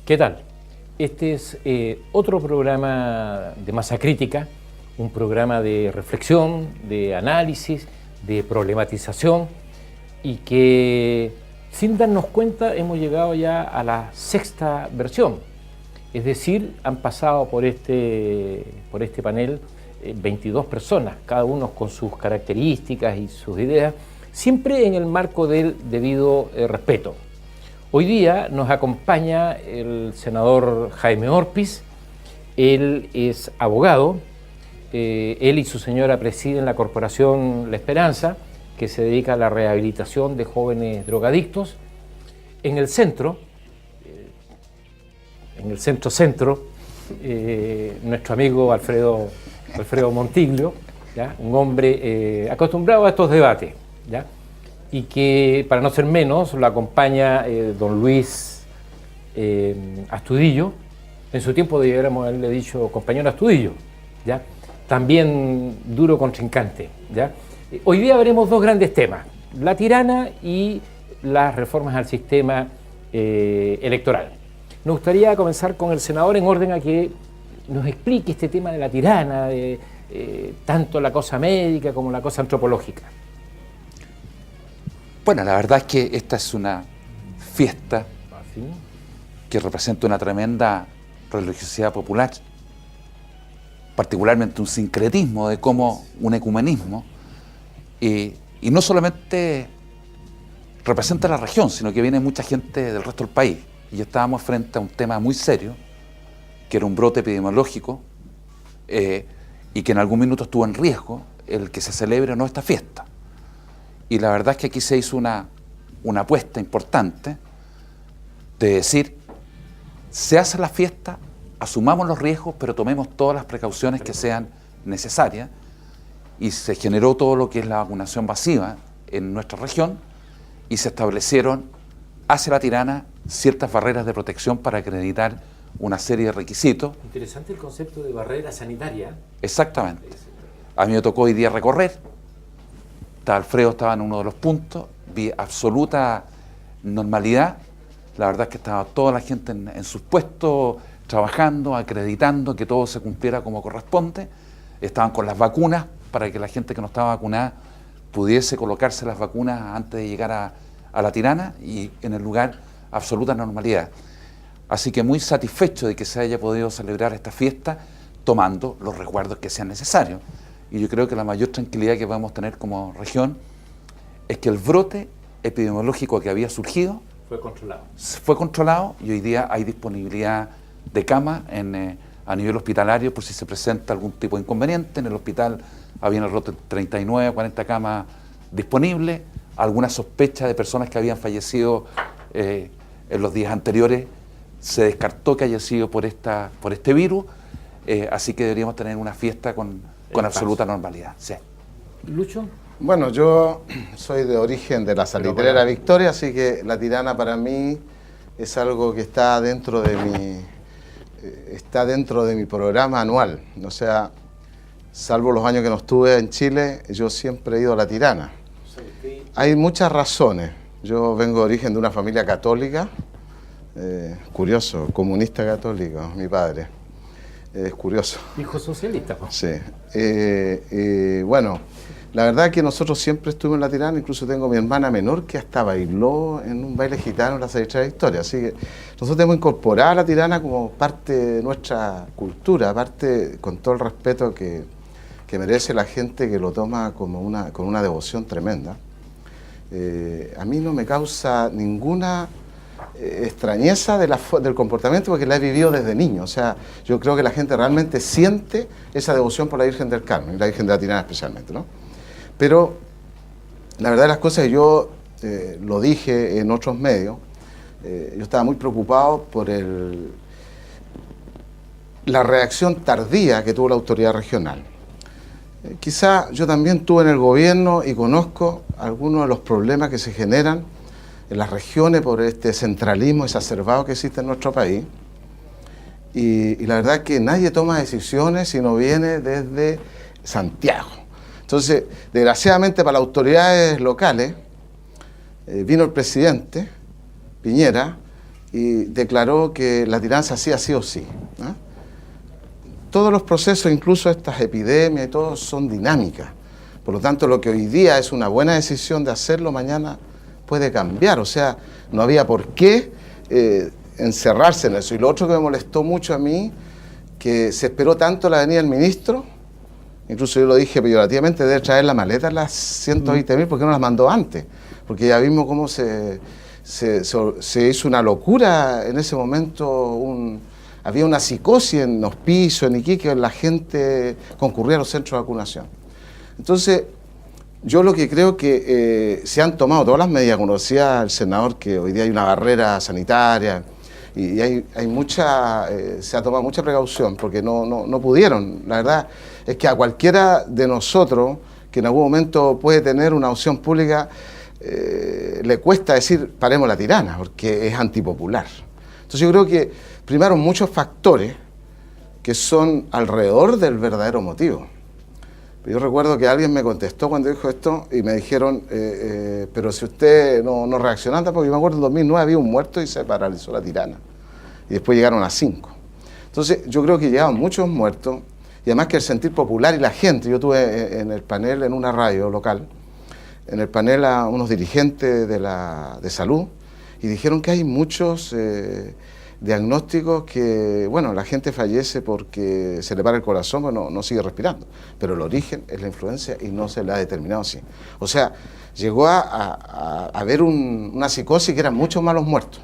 ¿Qué tal? Este es otro programa de masa crítica, un programa de reflexión, de análisis, de problematización y que sin darnos cuenta hemos llegado ya a la sexta versión. Es decir, han pasado por este panel 22 personas, cada uno con sus características y sus ideas, siempre en el marco del debido respeto. Hoy día nos acompaña el senador Jaime Orpiz. Él es abogado, él y su señora presiden la corporación La Esperanza, que se dedica a la rehabilitación de jóvenes drogadictos. En el centro, nuestro amigo Alfredo Montiglio, ¿ya? Un hombre acostumbrado a estos debates, ¿ya? Y que, para no ser menos, lo acompaña don Luis Astudillo. En su tiempo debiéramos haberle dicho compañero Astudillo, ¿ya? También duro contrincante, ¿ya? Hoy día veremos dos grandes temas: la tirana y las reformas al sistema electoral. Nos gustaría comenzar con el senador en orden a que nos explique este tema de la tirana, de tanto la cosa médica como la cosa antropológica. Bueno, la verdad es que esta es una fiesta que representa una tremenda religiosidad popular, particularmente un sincretismo de cómo un ecumenismo, y no solamente representa la región, sino que viene mucha gente del resto del país. Y estábamos frente a un tema muy serio, que era un brote epidemiológico, y que en algún minuto estuvo en riesgo el que se celebre o no esta fiesta. Y la verdad es que aquí se hizo una apuesta importante de decir: se hace la fiesta, asumamos los riesgos, pero tomemos todas las precauciones que sean necesarias. Y se generó todo lo que es la vacunación masiva en nuestra región, y se establecieron hacia la tirana ciertas barreras de protección para acreditar una serie de requisitos. Interesante el concepto de barrera sanitaria. Exactamente. A mí me tocó hoy día recorrer. Alfredo estaba en uno de los puntos, vi absoluta normalidad. La verdad es que estaba toda la gente en sus puestos, trabajando, acreditando que todo se cumpliera como corresponde. Estaban con las vacunas para que la gente que no estaba vacunada pudiese colocarse las vacunas antes de llegar a la tirana, y en el lugar absoluta normalidad. Así que muy satisfecho de que se haya podido celebrar esta fiesta tomando los resguardos que sean necesarios. Y yo creo que la mayor tranquilidad que podemos tener como región es que el brote epidemiológico que había surgido fue controlado, y hoy día hay disponibilidad de camas a nivel hospitalario por si se presenta algún tipo de inconveniente. En el hospital había en el brote 39 o 40 camas disponibles. Alguna sospecha de personas que habían fallecido en los días anteriores se descartó que haya sido por este virus, así que deberíamos tener una fiesta con absoluta normalidad. Sí. ¿Lucho? Bueno, yo soy de origen de la Salitrera Victoria, así que la tirana para mí es algo que está dentro de mi programa anual. O sea, salvo los años que no estuve en Chile, yo siempre he ido a la tirana. Hay muchas razones. Yo vengo de origen de una familia católica, curioso, comunista católico, mi padre. Es curioso. Hijo socialista, ¿no? Sí. Bueno, la verdad es que nosotros siempre estuvimos en la tirana. Incluso tengo mi hermana menor que hasta bailó en un baile gitano en la Salitrera Victoria. Así que nosotros tenemos incorporada la tirana como parte de nuestra cultura, parte con todo el respeto que merece la gente que lo toma como con una devoción tremenda. A mí no me causa ninguna extrañeza del comportamiento, porque la he vivido desde niño. O sea, yo creo que la gente realmente siente esa devoción por la Virgen del Carmen, y la Virgen de la Tirana especialmente, ¿no? Pero la verdad de las cosas, yo lo dije en otros medios, yo estaba muy preocupado por la reacción tardía que tuvo la autoridad regional. Quizá yo también estuve en el gobierno y conozco algunos de los problemas que se generan en las regiones por este centralismo exacerbado que existe en nuestro país. Y la verdad es que nadie toma decisiones si no viene desde Santiago. Entonces, desgraciadamente para las autoridades locales, vino el presidente Piñera y declaró que la Tirana se hacía sí o sí, ¿no? Todos los procesos, incluso estas epidemias y todo, son dinámicas. Por lo tanto, lo que hoy día es una buena decisión de hacerlo, mañana puede cambiar. O sea, no había por qué encerrarse en eso. Y lo otro que me molestó mucho a mí, que se esperó tanto la venida del ministro, incluso yo lo dije peyorativamente, debe traer la maleta las 120.000, ¿por qué no las mandó antes? Porque ya vimos cómo se hizo una locura en ese momento, había una psicosis en Hospicio, en Iquique, la gente concurría a los centros de vacunación. Entonces, yo lo que creo que se han tomado todas las medidas, como decía el senador, que hoy día hay una barrera sanitaria y se ha tomado mucha precaución porque no pudieron. La verdad es que a cualquiera de nosotros que en algún momento puede tener una opción pública, le cuesta decir paremos la Tirana porque es antipopular. Entonces yo creo que primaron muchos factores que son alrededor del verdadero motivo. Yo recuerdo que alguien me contestó cuando dijo esto y me dijeron, pero si usted no reaccionó antes, porque yo me acuerdo en 2009 había un muerto y se paralizó la Tirana. Y después llegaron a 5. Entonces yo creo que llegaban muchos muertos y además que el sentir popular y la gente, yo tuve en el panel en una radio local, en el panel a unos dirigentes de salud y dijeron que hay muchos diagnósticos que, bueno, la gente fallece porque se le para el corazón, bueno, no sigue respirando, pero el origen es la influencia y no se le ha determinado así. O sea, llegó a haber una psicosis que eran muchos más los muertos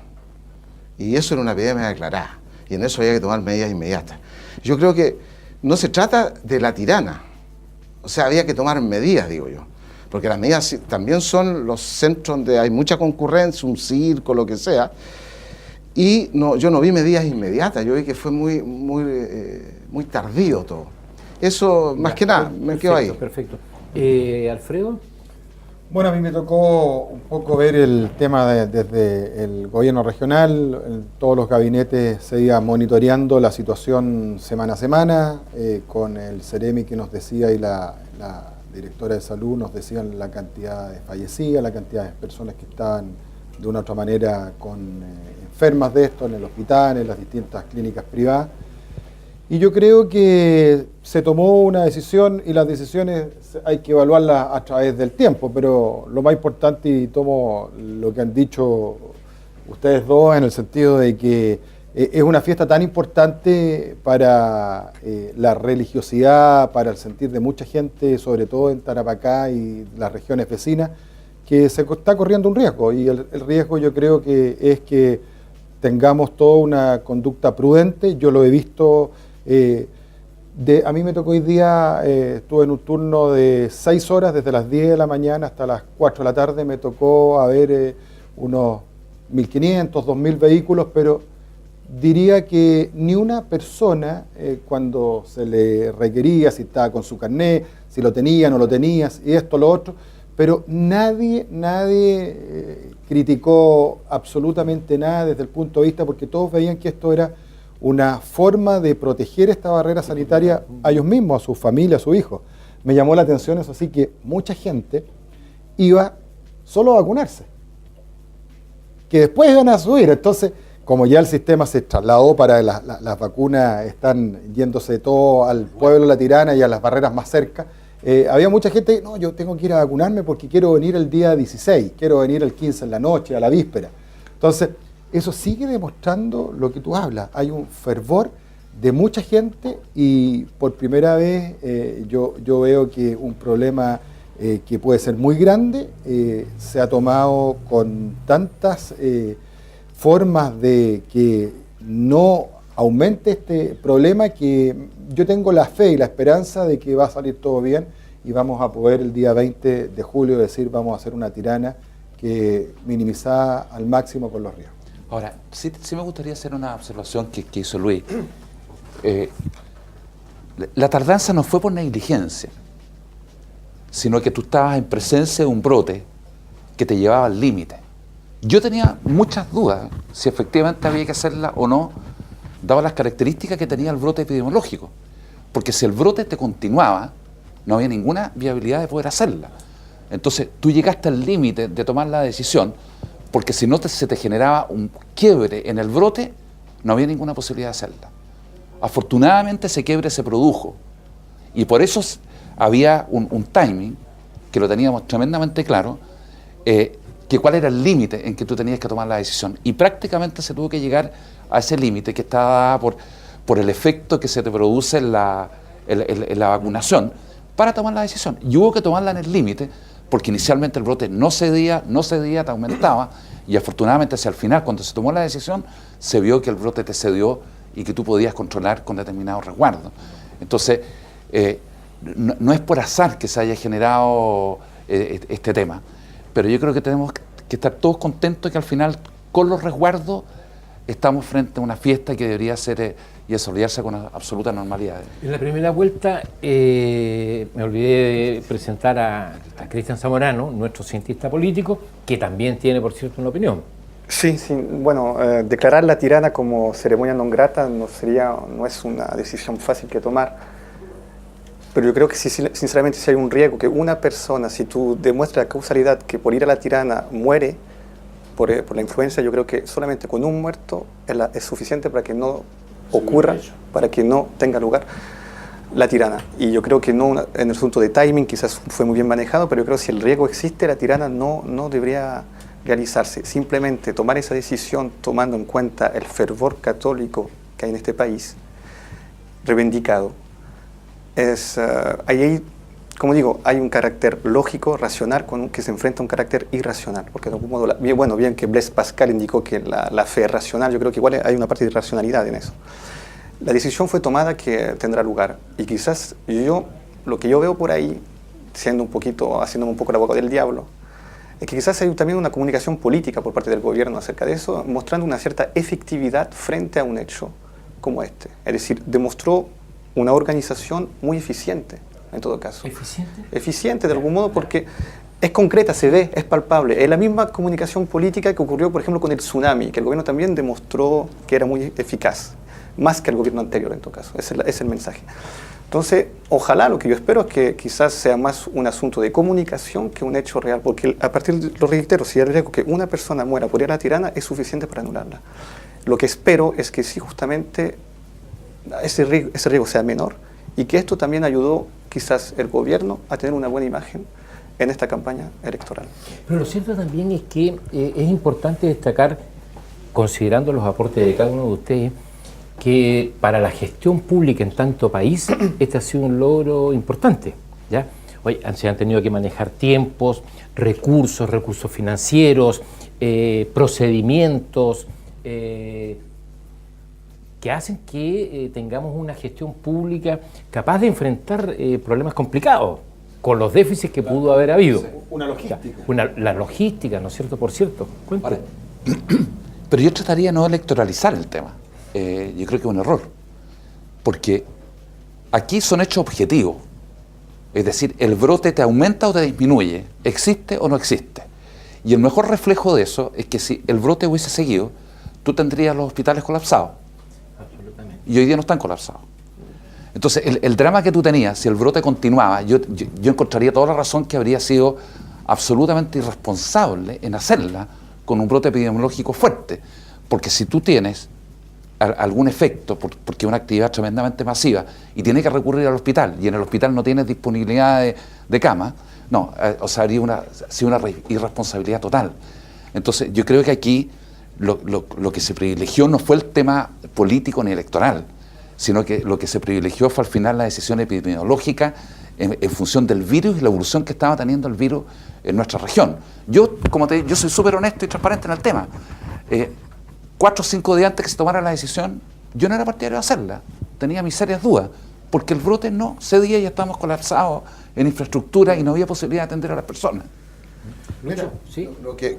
y eso era una epidemia declarada y en eso había que tomar medidas inmediatas. Yo creo que no se trata de la Tirana, o sea, había que tomar medidas, digo yo. Porque las medidas también son los centros donde hay mucha concurrencia, un circo, lo que sea. Y yo no vi medidas inmediatas, yo vi que fue muy tardío todo. Eso, más que nada, me quedo ahí. Perfecto. Alfredo. Bueno, a mí me tocó un poco ver el tema desde el gobierno regional, en todos los gabinetes se iba monitoreando la situación semana a semana, con el Ceremi que nos decía y la directora de salud nos decían la cantidad de fallecidas, la cantidad de personas que estaban de una u otra manera enfermas de esto en el hospital, en las distintas clínicas privadas. Y yo creo que se tomó una decisión y las decisiones hay que evaluarlas a través del tiempo, pero lo más importante, y tomo lo que han dicho ustedes dos en el sentido de que es una fiesta tan importante para la religiosidad, para el sentir de mucha gente, sobre todo en Tarapacá y las regiones vecinas, que se está corriendo un riesgo. Y el riesgo yo creo que es que tengamos toda una conducta prudente. Yo lo he visto, a mí me tocó hoy día, estuve en un turno de 6 horas, desde las 10 de la mañana hasta las 4 de la tarde, me tocó haber unos 1.500, 2.000 vehículos, pero diría que ni una persona, cuando se le requería, si estaba con su carnet, si lo tenía, no lo tenía, y esto, lo otro, pero nadie criticó absolutamente nada desde el punto de vista, porque todos veían que esto era una forma de proteger esta barrera sanitaria a ellos mismos, a su familia, a sus hijos. Me llamó la atención eso, así que mucha gente iba solo a vacunarse, que después iban a subir. Entonces, como ya el sistema se trasladó para las vacunas, están yéndose todo al pueblo de La Tirana y a las barreras más cerca, había mucha gente, no, yo tengo que ir a vacunarme porque quiero venir el día 16, quiero venir el 15 en la noche, a la víspera. Entonces, eso sigue demostrando lo que tú hablas. Hay un fervor de mucha gente y por primera vez yo veo que un problema que puede ser muy grande se ha tomado con tantas formas de que no aumente este problema, que yo tengo la fe y la esperanza de que va a salir todo bien y vamos a poder el día 20 de julio decir vamos a hacer una Tirana que minimizada al máximo con los riesgos. Ahora, sí me gustaría hacer una observación que hizo Luis. La tardanza no fue por negligencia, sino que tú estabas en presencia de un brote que te llevaba al límite. Yo tenía muchas dudas si efectivamente había que hacerla o no, dadas las características que tenía el brote epidemiológico. Porque si el brote te continuaba, no había ninguna viabilidad de poder hacerla. Entonces, tú llegaste al límite de tomar la decisión porque si no se te generaba un quiebre en el brote, no había ninguna posibilidad de hacerla. Afortunadamente ese quiebre se produjo y por eso había un timing que lo teníamos tremendamente claro, que cuál era el límite en que tú tenías que tomar la decisión. Y prácticamente se tuvo que llegar a ese límite que estaba dada por el efecto que se te produce en la vacunación para tomar la decisión. Y hubo que tomarla en el límite porque inicialmente el brote no cedía, te aumentaba, y afortunadamente hacia el final, cuando se tomó la decisión, se vio que el brote te cedió y que tú podías controlar con determinados resguardos. Entonces, no es por azar que se haya generado este tema, pero yo creo que tenemos que estar todos contentos de que al final, con los resguardos, estamos frente a una fiesta que debería ser y desarrollarse con absoluta normalidad. En la primera vuelta me olvidé de presentar a Cristian Zamorano, nuestro cientista político, que también tiene, por cierto, una opinión. Sí, bueno, declarar la tirana como ceremonia non grata no es una decisión fácil que tomar, pero yo creo que sinceramente si hay un riesgo que una persona, si tú demuestras la causalidad que por ir a la tirana muere por la influenza, yo creo que solamente con un muerto es suficiente para que no ocurra, para que no tenga lugar la tirana. Y yo creo que no en el asunto de timing quizás fue muy bien manejado, pero yo creo que si el riesgo existe, la tirana no debería realizarse. Simplemente tomar esa decisión tomando en cuenta el fervor católico que hay en este país, reivindicado, ahí, como digo, hay un carácter lógico, racional, que se enfrenta a un carácter irracional, porque de algún modo, bien que Blaise Pascal indicó que la fe es racional, yo creo que igual hay una parte de irracionalidad en eso. La decisión fue tomada que tendrá lugar, y quizás lo que yo veo por ahí, haciéndome un poco el abogado del diablo, es que quizás hay también una comunicación política por parte del gobierno acerca de eso, mostrando una cierta efectividad frente a un hecho como este. Es decir, demostró una organización muy eficiente, en todo caso. ¿Eficiente? Eficiente de algún modo porque es concreta, se ve, es palpable. Es la misma comunicación política que ocurrió, por ejemplo, con el tsunami, que el gobierno también demostró que era muy eficaz, más que el gobierno anterior, en todo caso. Ese es el mensaje. Entonces, ojalá, lo que yo espero es que quizás sea más un asunto de comunicación que un hecho real, porque a partir de, lo reitero, si el riesgo que una persona muera por ir a la tirana es suficiente para anularla. Lo que espero es que sí, justamente, ese riesgo sea menor y que esto también ayudó quizás el gobierno a tener una buena imagen en esta campaña electoral. Pero lo cierto también es que es importante destacar, considerando los aportes de cada uno de ustedes, que para la gestión pública en tanto país, este ha sido un logro importante, ¿ya? Hoy se han tenido que manejar tiempos, recursos financieros, procedimientos, que hacen que tengamos una gestión pública capaz de enfrentar problemas complicados, con los déficits que pudo haber habido. Una logística. La logística, ¿no es cierto? Por cierto, cuéntame. Pero yo trataría de no electoralizar el tema. Yo creo que es un error, porque aquí son hechos objetivos, es decir, el brote te aumenta o te disminuye, existe o no existe, y el mejor reflejo de eso es que si el brote hubiese seguido, tú tendrías los hospitales colapsados. Absolutamente. Y hoy día no están colapsados. Entonces el drama que tú tenías, si el brote continuaba, yo encontraría toda la razón que habría sido absolutamente irresponsable en hacerla con un brote epidemiológico fuerte, porque si tú tienes algún efecto, porque es una actividad tremendamente masiva, y tiene que recurrir al hospital, y en el hospital no tienes disponibilidad de cama, no, o sea, habría sido una irresponsabilidad total. Entonces, yo creo que aquí lo que se privilegió no fue el tema político ni electoral, sino que lo que se privilegió fue al final la decisión epidemiológica en función del virus y la evolución que estaba teniendo el virus en nuestra región. Yo soy súper honesto y transparente en el tema. 4 o 5 días antes que se tomara la decisión, yo no era partidario de hacerla, tenía mis serias dudas, porque el brote no cedía y estábamos colapsados en infraestructura y no había posibilidad de atender a las personas. Mira, ¿sí?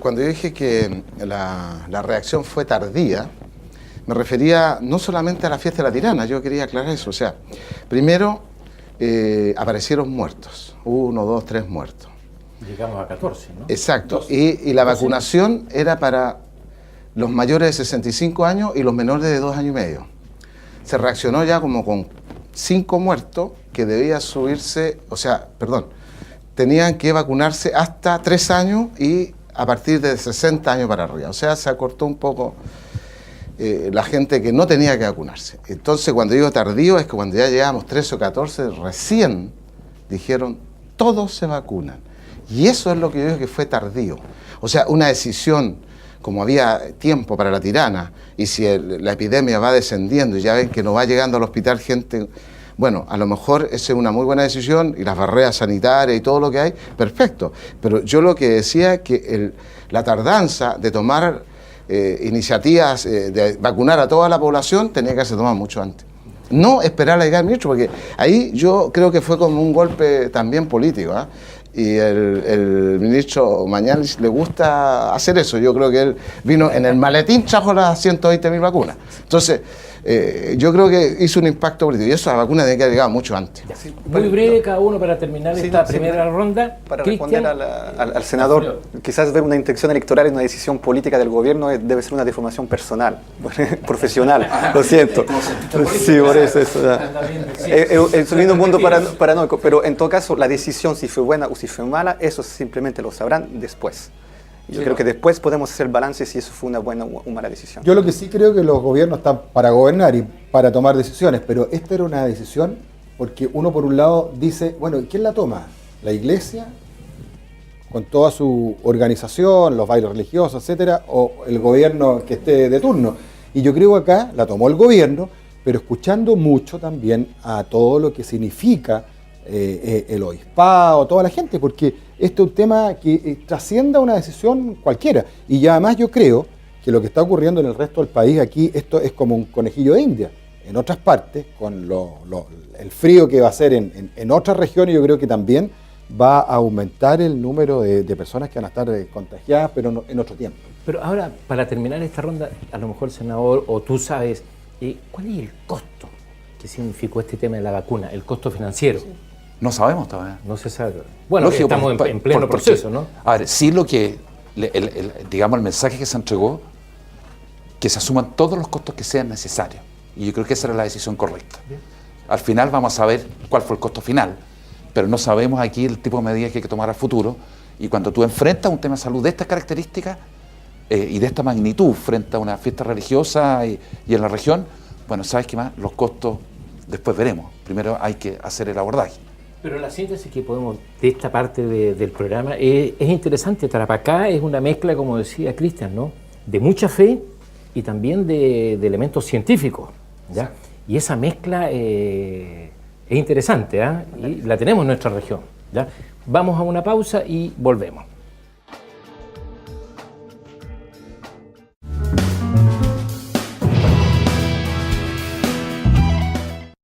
Cuando yo dije que la reacción fue tardía, me refería no solamente a la fiesta de la tirana, yo quería aclarar eso. O sea, primero aparecieron muertos, 1, 2, 3 muertos. Llegamos a 14, ¿no? Exacto, y la vacunación era para los mayores de 65 años y los menores de 2 años y medio. Se reaccionó ya como con 5 muertos que debía subirse, tenían que vacunarse hasta 3 años y a partir de 60 años para arriba. O sea, se acortó un poco la gente que no tenía que vacunarse. Entonces, cuando digo tardío, es que cuando ya llegábamos 13 o 14, recién dijeron, todos se vacunan. Y eso es lo que yo digo que fue tardío. O sea, una decisión, como había tiempo para la tirana, y si la epidemia va descendiendo y ya ven que no va llegando al hospital gente, bueno, a lo mejor esa es una muy buena decisión, y las barreras sanitarias y todo lo que hay, perfecto. Pero yo lo que decía es que la tardanza de tomar iniciativas de vacunar a toda la población tenía que ser tomada mucho antes. No esperar a llegar al ministro, porque ahí yo creo que fue como un golpe también político, ¿eh? Y el ministro Mañalich le gusta hacer eso. Yo creo que él vino en el maletín, trajo las 120.000 vacunas. Entonces, yo creo que hizo un impacto político. Y eso, la vacuna tiene que haber llegado mucho antes. Muy breve cada uno para terminar esta primera ronda. Para Cristian. responder al senador, quizás ver una intención electoral en una decisión política del gobierno debe ser una deformación personal, profesional, lo siento. Sí, por eso. Es un mundo paranoico, pero en todo caso, la decisión si fue buena o si fue mala, eso simplemente lo sabrán después. Yo creo que después podemos hacer balance si eso fue una buena o mala decisión. Yo lo que sí creo que los gobiernos están para gobernar y para tomar decisiones, pero esta era una decisión porque uno por un lado dice, bueno, ¿quién la toma? ¿La iglesia? Con toda su organización, los bailes religiosos, etcétera, o el gobierno que esté de turno. Y yo creo que acá la tomó el gobierno, pero escuchando mucho también a todo lo que significa el obispado, toda la gente, porque este es un tema que trascienda una decisión cualquiera. Y ya además yo creo que lo que está ocurriendo en el resto del país aquí, esto es como un conejillo de India. En otras partes, con el frío que va a ser en otras regiones, yo creo que también va a aumentar el número de personas que van a estar contagiadas, pero en otro tiempo. Pero ahora, para terminar esta ronda, a lo mejor, senador, o tú sabes, ¿cuál es el costo que significó este tema de la vacuna, el costo financiero? Sí. No sabemos todavía. No se sabe. Bueno, lógico, estamos en pleno porque, proceso, ¿no? A ver, sí lo que, digamos, el mensaje que se entregó, que se asuman todos los costos que sean necesarios. Y yo creo que esa era la decisión correcta. Bien. Al final vamos a saber cuál fue el costo final, pero no sabemos aquí el tipo de medidas que hay que tomar al futuro. Y cuando tú enfrentas un tema de salud de estas características y de esta magnitud frente a una fiesta religiosa y en la región, bueno, ¿sabes qué más? Los costos después veremos. Primero hay que hacer el abordaje. Pero la síntesis que podemos de esta parte del programa es interesante. Tarapacá es una mezcla, como decía Cristian, ¿no? De mucha fe y también de elementos científicos, ¿ya? Y esa mezcla es interesante, ¿eh? Y la tenemos en nuestra región, ¿ya? Vamos a una pausa y volvemos.